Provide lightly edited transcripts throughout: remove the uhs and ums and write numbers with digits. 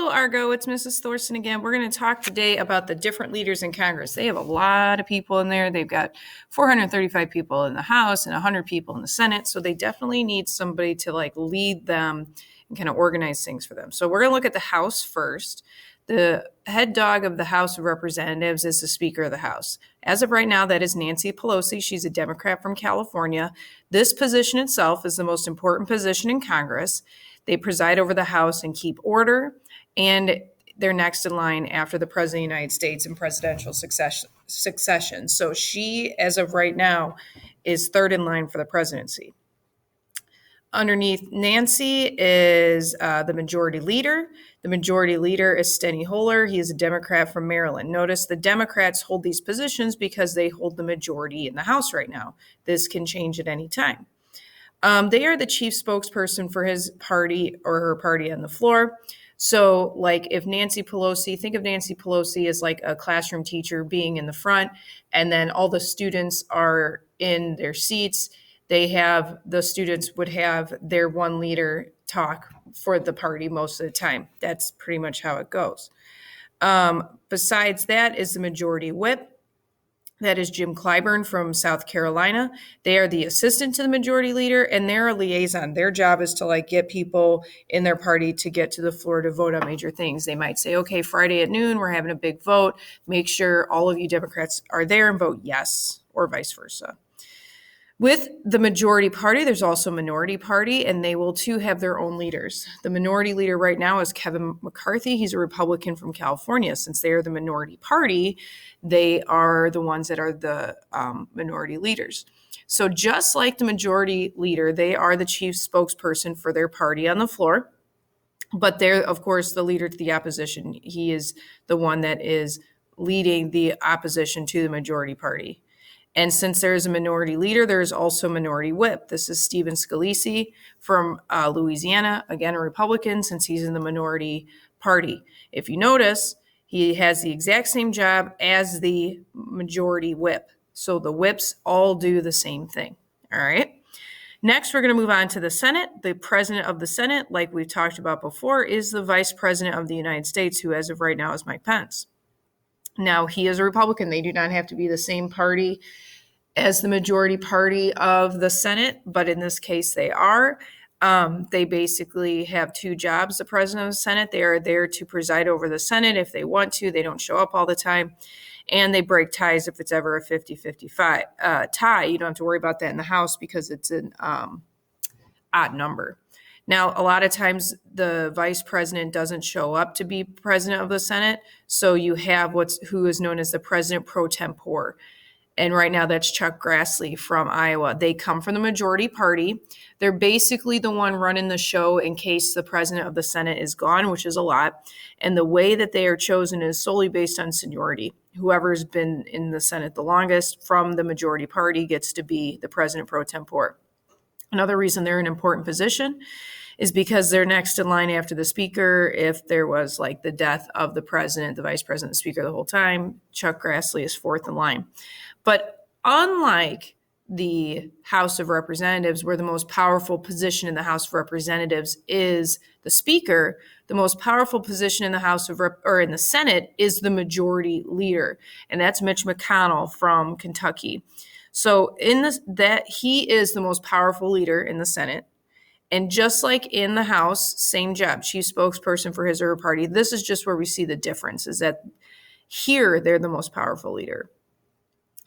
Hello, Argo. It's Mrs. Thorson again. We're going to talk today about the different leaders in Congress. They have a lot of people in there. They've got 435 people in the House and 100 people in the Senate. So they definitely need somebody to lead them and kind of organize things for them. So we're going to look at the House first. The head dog of the House of Representatives is the Speaker of the House. As of right now, that is Nancy Pelosi. She's a Democrat from California. This position itself is the most important position in Congress. They preside over the House and keep order, and they're next in line after the President of the United States in presidential succession. So she, as of right now, is third in line for the presidency. Underneath Nancy is the majority leader. The majority leader is Steny Hoyer. He is a Democrat from Maryland. Notice the Democrats hold these positions because they hold the majority in the House right now. This can change at any time. They are the chief spokesperson for his party or her party on the floor. So if Nancy Pelosi, think of Nancy Pelosi as like a classroom teacher being in the front, and then all the students are in their seats. The students would have their one leader talk for the party most of the time. That's pretty much how it goes. Besides that is the majority whip. That is Jim Clyburn from South Carolina. They are the assistant to the majority leader, and they're a liaison. Their job is to get people in their party to get to the floor to vote on major things. They might say, okay, Friday at noon, we're having a big vote. Make sure all of you Democrats are there and vote yes, or vice versa. With the majority party, there's also a minority party, and they will too have their own leaders. The minority leader right now is Kevin McCarthy. He's a Republican from California. Since they are the minority party, they are the ones that are the minority leaders. So just like the majority leader, they are the chief spokesperson for their party on the floor. But they're, of course, the leader to the opposition. He is the one that is leading the opposition to the majority party. And since there's a minority leader, there's also a minority whip. This is Stephen Scalise from Louisiana, again, a Republican, since he's in the minority party. If you notice, he has the exact same job as the majority whip. So the whips all do the same thing. All right. Next, we're going to move on to the Senate. The president of the Senate, like we've talked about before, is the vice president of the United States, who as of right now is Mike Pence. Now, he is a Republican. They do not have to be the same party as the majority party of the Senate, but in this case, they are. They basically have two jobs, the president of the Senate. They are there to preside over the Senate if they want to. They don't show up all the time. And they break ties if it's ever a 50-50 tie. You don't have to worry about that in the House because it's an odd number. Now, a lot of times the vice president doesn't show up to be president of the Senate. So you have who is known as the president pro tempore. And right now that's Chuck Grassley from Iowa. They come from the majority party. They're basically the one running the show in case the president of the Senate is gone, which is a lot. And the way that they are chosen is solely based on seniority. Whoever's been in the Senate the longest from the majority party gets to be the president pro tempore. Another reason they're an important position is because they're next in line after the speaker. If there was the death of the president, the vice president, the speaker the whole time, Chuck Grassley is fourth in line. But unlike the House of Representatives, where the most powerful position in the House of Representatives is the speaker, the most powerful position in the in the Senate is the majority leader, and that's Mitch McConnell from Kentucky. So he is the most powerful leader in the Senate. And just like in the House, same job, chief spokesperson for his or her party. This is just where we see the difference, is that here they're the most powerful leader.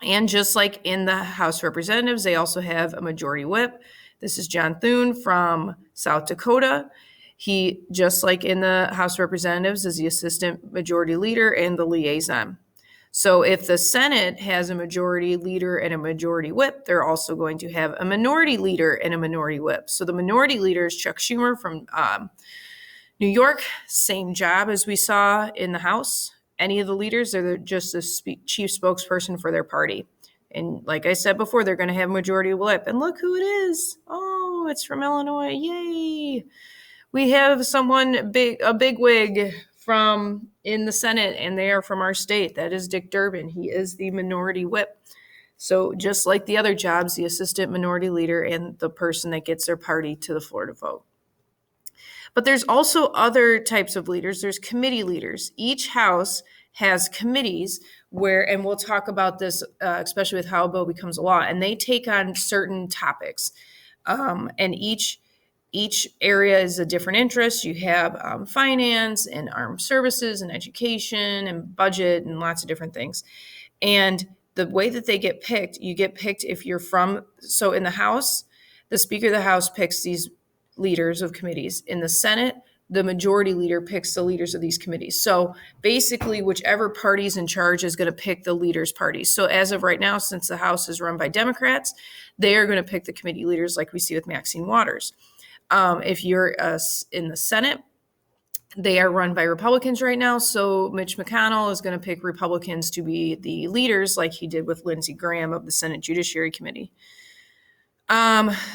And just like in the House of Representatives, they also have a majority whip. This is John Thune from South Dakota. He, just like in the House of Representatives, is the assistant majority leader and the liaison. So if the Senate has a majority leader and a majority whip, they're also going to have a minority leader and a minority whip. So the minority leader is Chuck Schumer from New York, same job as we saw in the House. Any of the leaders, they're just the chief spokesperson for their party. And like I said before, they're going to have majority whip. And look who it is. Oh, it's from Illinois. Yay. We have a bigwig from in the Senate, and they are from our state. That is Dick Durbin. He is the minority whip. So just like the other jobs, the assistant minority leader and the person that gets their party to the floor to vote. But there's also other types of leaders. There's committee leaders. Each house has committees where, and we'll talk about this, especially with how a bill becomes a law, and they take on certain topics. And each area is a different interest. You have finance and armed services and education and budget and lots of different things. And the way that they get picked, you get picked if you're from, so in the House, the Speaker of the House picks these leaders of committees. In the Senate, the majority leader picks the leaders of these committees. So basically, whichever party's in charge is going to pick the leaders' parties. So as of right now, since the House is run by Democrats, they are going to pick the committee leaders like we see with Maxine Waters. If you're in the Senate, they are run by Republicans right now. So Mitch McConnell is going to pick Republicans to be the leaders like he did with Lindsey Graham of the Senate Judiciary Committee.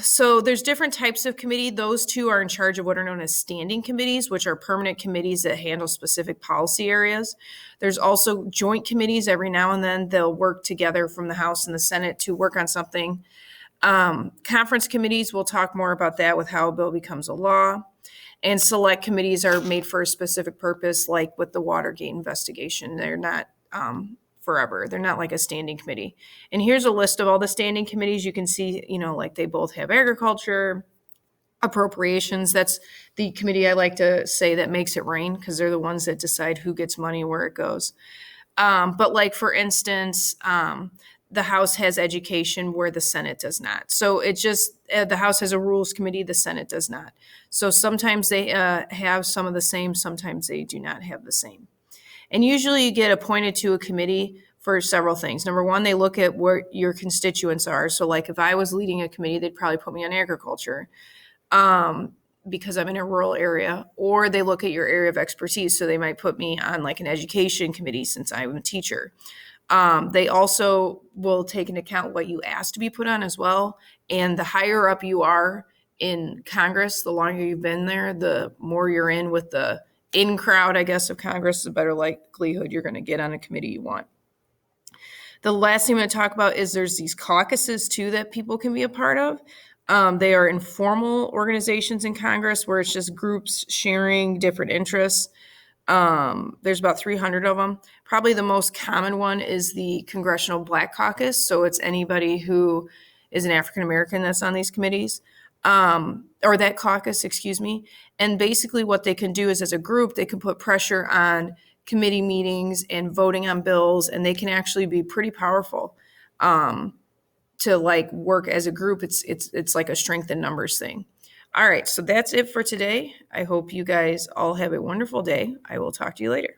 So there's different types of committee. Those two are in charge of what are known as standing committees, which are permanent committees that handle specific policy areas. There's also joint committees. Every now and then they'll work together from the House and the Senate to work on something. Conference committees, we'll talk more about that with how a bill becomes a law. And select committees are made for a specific purpose, like with the Watergate investigation. They're not forever. They're not like a standing committee. And here's a list of all the standing committees. You can see, like they both have agriculture, appropriations. That's the committee I like to say that makes it rain, because they're the ones that decide who gets money, where it goes. But like, for instance, the House has education where the Senate does not. So it just, the House has a rules committee, the Senate does not. So sometimes they have some of the same, sometimes they do not have the same. And usually you get appointed to a committee for several things. Number one, they look at where your constituents are. So like if I was leading a committee, they'd probably put me on agriculture because I'm in a rural area, or they look at your area of expertise. So they might put me on like an education committee since I'm a teacher. They also will take into account what you ask to be put on as well. And the higher up you are in Congress, the longer you've been there, the more you're in with the in crowd, I guess, of Congress, the better likelihood you're going to get on a committee you want. The last thing I'm going to talk about is there's these caucuses too that people can be a part of. They are informal organizations in Congress where it's just groups sharing different interests. There's about 300 of them. Probably the most common one is the Congressional Black Caucus. So it's anybody who is an African American that's on these committees, or that caucus, excuse me. And basically what they can do is, as a group, they can put pressure on committee meetings and voting on bills, and they can actually be pretty powerful to like work as a group. It's like a strength in numbers thing. All right, so that's it for today. I hope you guys all have a wonderful day. I will talk to you later.